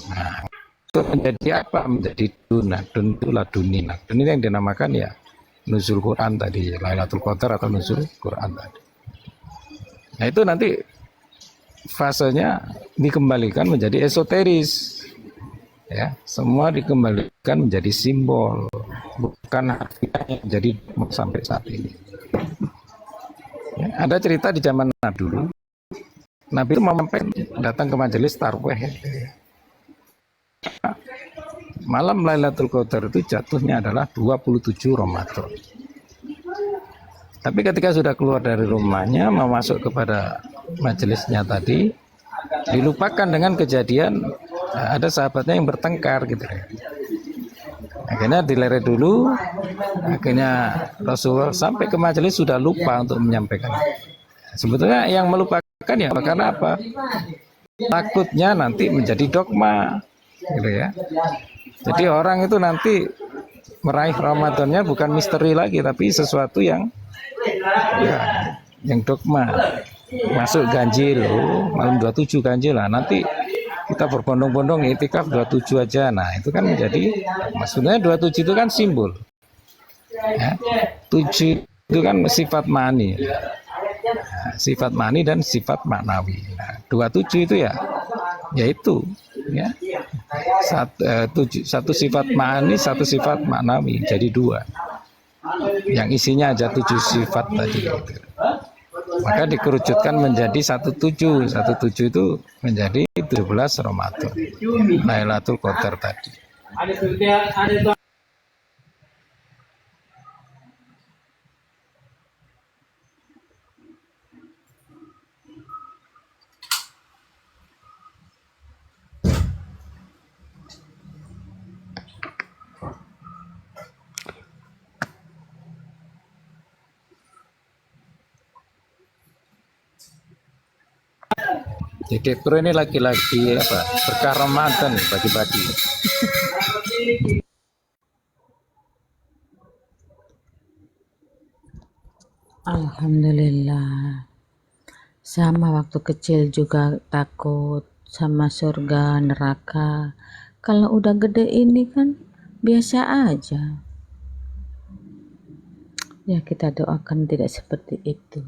Nah, itu menjadi apa? Menjadi dun. Dun itulah dunin. Dun ini yang dinamakan ya nuzul Quran tadi, Lailatul Qadar atau nuzul Quran tadi. Nah itu nanti fasenya dikembalikan menjadi esoteris, ya semua dikembalikan menjadi simbol, bukan harfiahnya menjadi sampai saat ini. Ya, ada cerita di zaman Nabi dulu, Nabi itu datang ke majelis tarweh. Malam Lailatul Qadar itu jatuhnya adalah 27 Ramadan. Tapi ketika sudah keluar dari rumahnya, mau masuk kepada majelisnya tadi, dilupakan dengan kejadian ada sahabatnya yang bertengkar gitu. Akhirnya dileret dulu, akhirnya Rasulullah sampai ke majelis sudah lupa untuk menyampaikan. Sebetulnya yang melupakan ya karena apa? Takutnya nanti menjadi dogma, gitu ya. Jadi orang itu nanti meraih Ramadannya bukan misteri lagi, tapi sesuatu yang dogma. Masuk ganjil, malam 27 ganjil lah. Nanti kita berbondong-bondong itikaf 27 aja. Nah, itu kan menjadi maksudnya 27 itu kan simbol. Ya, 7 itu kan sifat mani. Nah, sifat mani dan sifat maknawi. Nah, 27 itu ya yaitu ya. Satu sifat mani, satu sifat maknawi, jadi dua. Yang isinya aja 7 sifat tadi. Maka dikerucutkan menjadi 17. 17 itu menjadi 17 Ramadan. Lailatul Qadar tadi. Jadi Pro ini lagi-lagi apa? Berkah Ramadan bagi-bagi. Alhamdulillah. Sama waktu kecil juga takut sama surga neraka. Kalau udah gede ini kan biasa aja. Ya kita doakan tidak seperti itu.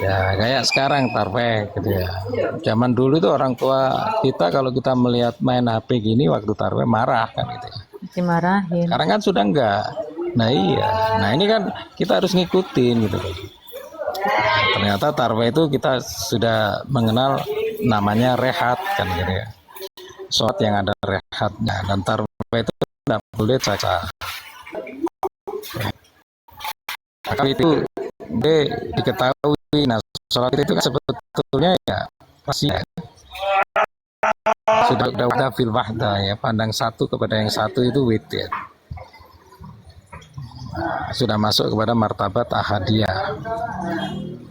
Ya kayak sekarang tarweh gitu ya. Zaman dulu tuh orang tua kita kalau kita melihat main HP gini waktu tarweh marah kan gitu ya. Dimarahin. Sekarang kan sudah enggak. Nah iya. Nah ini kan kita harus ngikutin gitu. Ternyata tarweh itu kita sudah mengenal namanya rehat kan gitu ya. Sholat yang ada rehatnya dan tarweh itu tidak boleh caca. Maka itu diketahui. Nah sholat itu kan sebetulnya ya masih sudah ada fil wahda ya, pandang satu kepada yang satu itu witir. Nah, sudah masuk kepada martabat ahadiyah.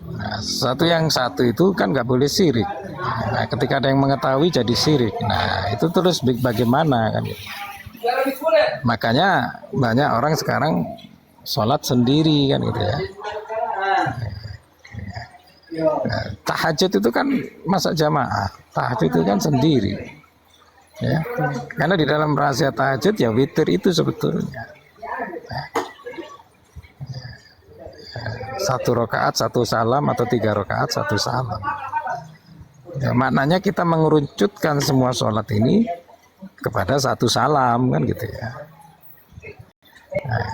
Nah, satu itu kan nggak boleh syirik. Nah, ketika ada yang mengetahui jadi syirik. Nah itu terus bagaimana kan? Makanya banyak orang sekarang sholat sendiri kan gitu ya. Nah, tahajud itu kan masa jamaah, tahajud itu kan sendiri, ya. Karena di dalam rahasia tahajud ya witir itu sebetulnya. Satu rakaat satu salam atau 3 rakaat satu salam. Ya, maknanya kita mengerucutkan semua sholat ini kepada satu salam kan gitu ya. Nah,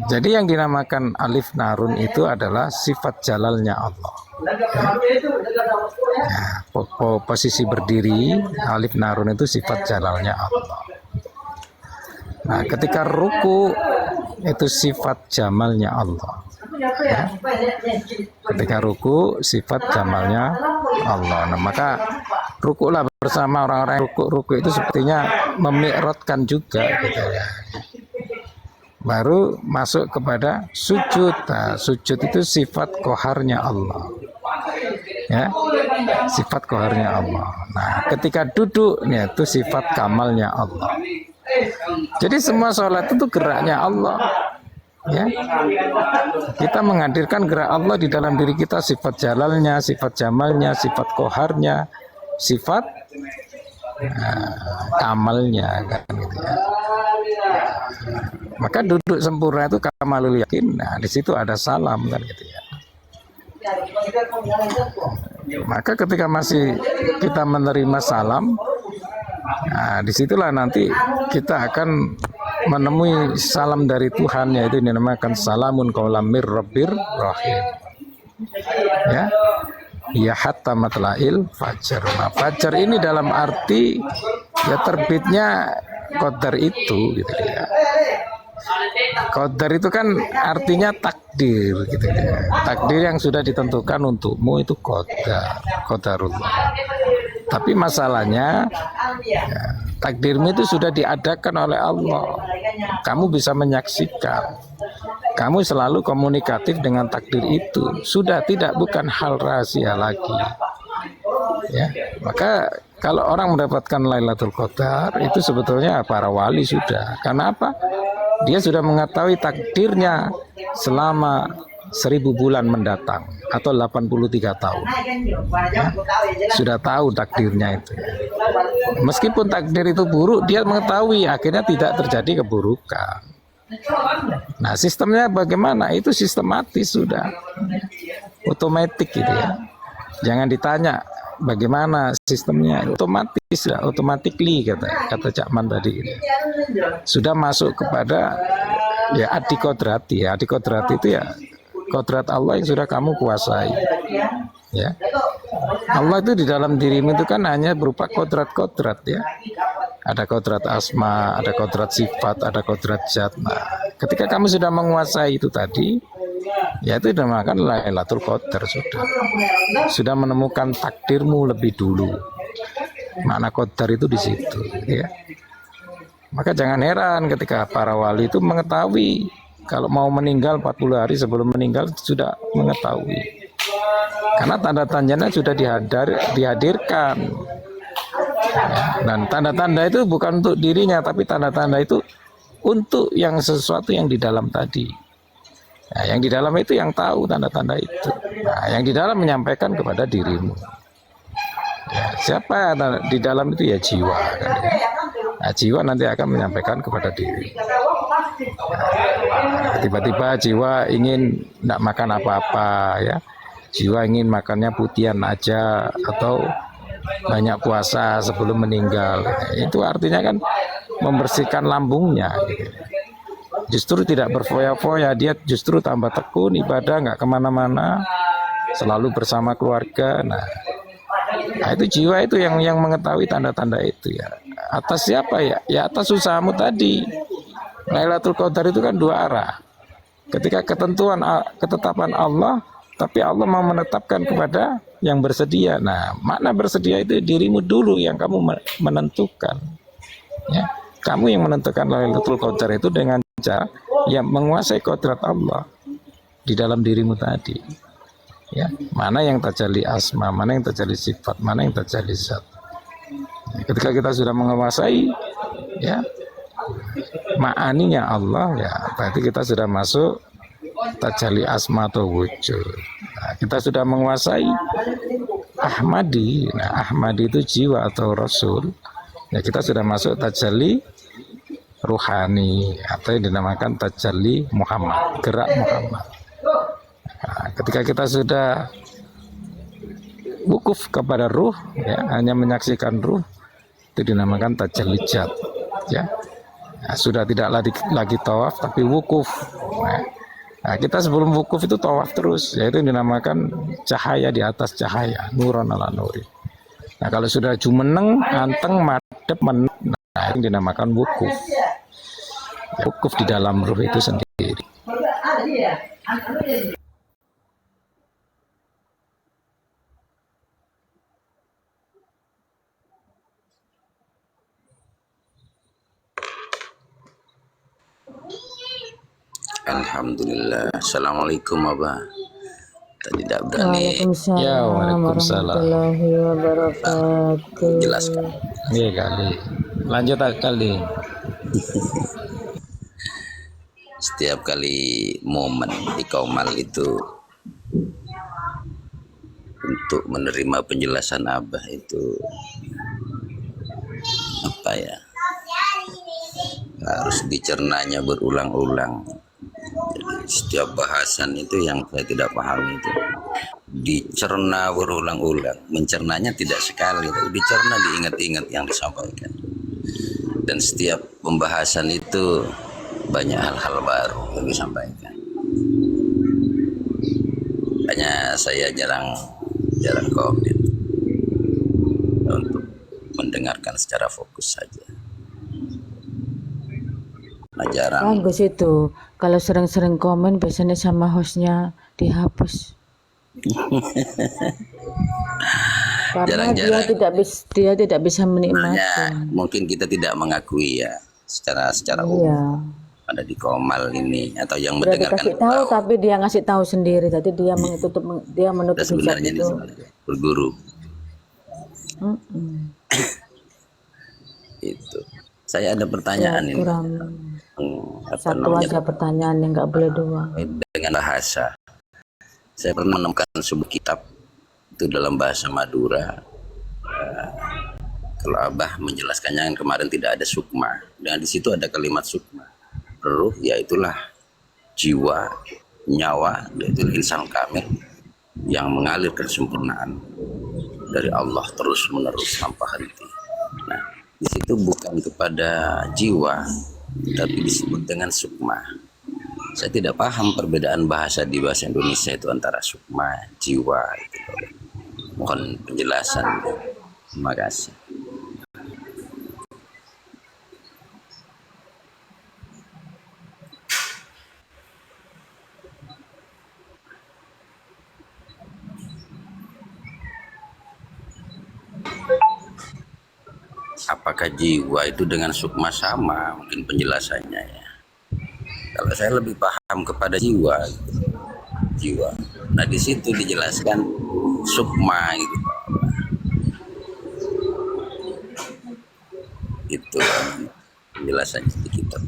jadi yang dinamakan alif narun itu adalah sifat jalalnya Allah. Ya, posisi berdiri alif narun itu sifat jalalnya Allah. Nah, ketika ruku itu sifat jamalnya Allah. Ya. Ketika ruku sifat jamalnya Allah. Nah, maka rukulah bersama orang-orang yang ruku itu sepertinya memi'ratkan juga gitu ya. Baru masuk kepada sujud. Nah, sujud itu sifat qoharnya Allah. Ya, sifat qoharnya Allah. Nah, ketika duduk ya, itu sifat kamalnya Allah. Jadi semua sholat itu geraknya Allah. Ya, kita menghadirkan gerak Allah di dalam diri kita, sifat jalalnya, sifat jamalnya, sifat koharnya, sifat kamalnya, kan gitu ya. Maka duduk sempurna itu kamalul yakin. Nah, di situ ada salam, kan gitu ya. Maka ketika masih kita menerima salam, nah, disitulah nanti kita akan menemui salam dari Tuhan, yaitu dinamakan salamun qaulam mir rabbir rahim. Ya, ya hatta matla'il fajar. Nah, fajar ini dalam arti ya terbitnya qadar itu, gitu ya. Qadar itu kan artinya takdir, gitu ya. Takdir yang sudah ditentukan untukmu itu qadarullah. Tapi masalahnya ya, takdirmu itu sudah diadakan oleh Allah. Kamu bisa menyaksikan. Kamu selalu komunikatif dengan takdir itu. Sudah tidak, bukan hal rahasia lagi. Ya, maka kalau orang mendapatkan Lailatul Qadar itu sebetulnya para wali sudah. Karena apa? Dia sudah mengetahui takdirnya selama 1000 bulan mendatang atau 83 tahun. Ya, sudah tahu takdirnya itu. Meskipun takdir itu buruk, dia mengetahui akhirnya tidak terjadi keburukan. Nah, sistemnya bagaimana? Itu sistematis sudah. Otomatis gitu ya. Jangan ditanya bagaimana sistemnya, otomatis ya, automatically kata Cak Man tadi gitu. Sudah masuk kepada ya adi kodrati. Ya, adi kodrati itu ya kodrat Allah yang sudah kamu kuasai. Ya, Allah itu di dalam dirimu itu kan hanya berupa kodrat-kodrat ya. Ada kodrat asma, ada kodrat sifat, ada kodrat zat. Nah, ketika kamu sudah menguasai itu tadi, ya itu dinamakan Lailatul Qadar sudah. Sudah menemukan takdirmu lebih dulu. Makna qadar itu di situ, ya. Maka jangan heran ketika para wali itu mengetahui kalau mau meninggal 40 hari sebelum meninggal sudah mengetahui. Karena tanda-tandanya sudah dihadirkan. Ya, dan tanda-tanda itu bukan untuk dirinya, tapi tanda-tanda itu untuk yang sesuatu yang di dalam tadi. Nah, yang di dalam itu yang tahu tanda-tanda itu. Nah, yang di dalam menyampaikan kepada dirimu. Ya, siapa di dalam itu ya jiwa. Kan, ya. Nah, jiwa nanti akan menyampaikan kepada diri. Nah, tiba-tiba jiwa ingin tidak makan apa-apa ya. Jiwa ingin makannya putihan aja atau banyak puasa sebelum meninggal. Itu artinya kan membersihkan lambungnya. Gitu. Justru tidak berfoya-foya, dia justru tambah tekun ibadah, nggak kemana-mana, selalu bersama keluarga. Nah, itu jiwa itu yang mengetahui tanda-tanda itu ya. Atas siapa ya? Ya atas usahamu tadi. Lailatul Qadar itu kan dua arah. Ketika ketetapan Allah, tapi Allah mau menetapkan kepada yang bersedia. Nah, makna bersedia itu dirimu dulu yang kamu menentukan. Ya, kamu yang menentukan Lailatul Qadar itu dengan cara yang menguasai kodrat Allah di dalam dirimu tadi. Ya, mana yang tajalli asma, mana yang tajalli sifat, mana yang tajalli zat. Ketika kita sudah menguasai ya ma'aninya Allah ya, berarti kita sudah masuk tajalli asma atau wujud. Nah, kita sudah menguasai Ahmadi. Nah, Ahmadi itu jiwa atau rasul. Ya, kita sudah masuk tajalli ruhani atau yang dinamakan tajalli Muhammad, gerak Muhammad. Nah, ketika kita sudah wukuf kepada ruh, ya, hanya menyaksikan ruh, itu dinamakan tajalli zat. Ya, nah, sudah tidak lagi tawaf tapi wukuf. Nah, kita sebelum wukuf itu tawaf terus, yaitu dinamakan cahaya di atas cahaya, nuron ala nuri. Nah, kalau sudah jumeneng, anteng, madep, nah itu dinamakan wukuf. Ya, wukuf di dalam ruh itu sendiri. Alhamdulillah. Assalamualaikum Abah. Tadi tidak berani Ya, waalaikumsalam. warahmatullahi wabarakatuh. jelaskan. Iya kali. Lanjut kali. setiap kali momen di Kaumal itu untuk menerima penjelasan Abah itu apa ya, harus dicernanya berulang-ulang. Jadi setiap bahasan itu yang saya tidak paham itu dicerna berulang-ulang. Mencernanya tidak sekali, tapi dicerna, diingat-ingat yang disampaikan. Dan setiap pembahasan itu banyak hal-hal baru yang disampaikan. Makanya saya jarang komit untuk mendengarkan secara fokus saja. Nah, jarang. Bagus itu. Kalau sering-sering komen biasanya sama hostnya dihapus. Karena Jarang-jarang. dia tidak bisa menikmati. Mungkin kita tidak mengakui ya secara umum Iya. ada di Kaumal ini, atau yang Udah mendengarkan dikasih tahu tapi dia ngasih tahu sendiri. Jadi dia menutup hijab sebenarnya ini itu. sebenarnya berguru Mm-mm. itu. Saya ada pertanyaan Ya, ini. kurang Apa satu namanya, aja pertanyaan yang nggak boleh dua. dengan bahasa. Saya pernah menemukan sebuah kitab itu dalam bahasa Madura. Kalau Abah menjelaskannya yang kemarin tidak ada sukma, dan di situ ada kalimat sukma. Ruh yaitulah jiwa, nyawa, yaitu insan kamil yang mengalir kesempurnaan dari Allah terus menerus tanpa henti. Nah, di situ bukan kepada jiwa, tapi disebut dengan sukma. Saya tidak paham perbedaan bahasa di bahasa Indonesia itu antara sukma, jiwa. Gitu. Mohon penjelasan. Terima kasih. Apakah jiwa itu dengan sukma sama? Mungkin penjelasannya ya. Kalau saya lebih paham kepada jiwa, gitu. Jiwa. Nah, di situ dijelaskan sukma gitu. Itu penjelasannya di kitab.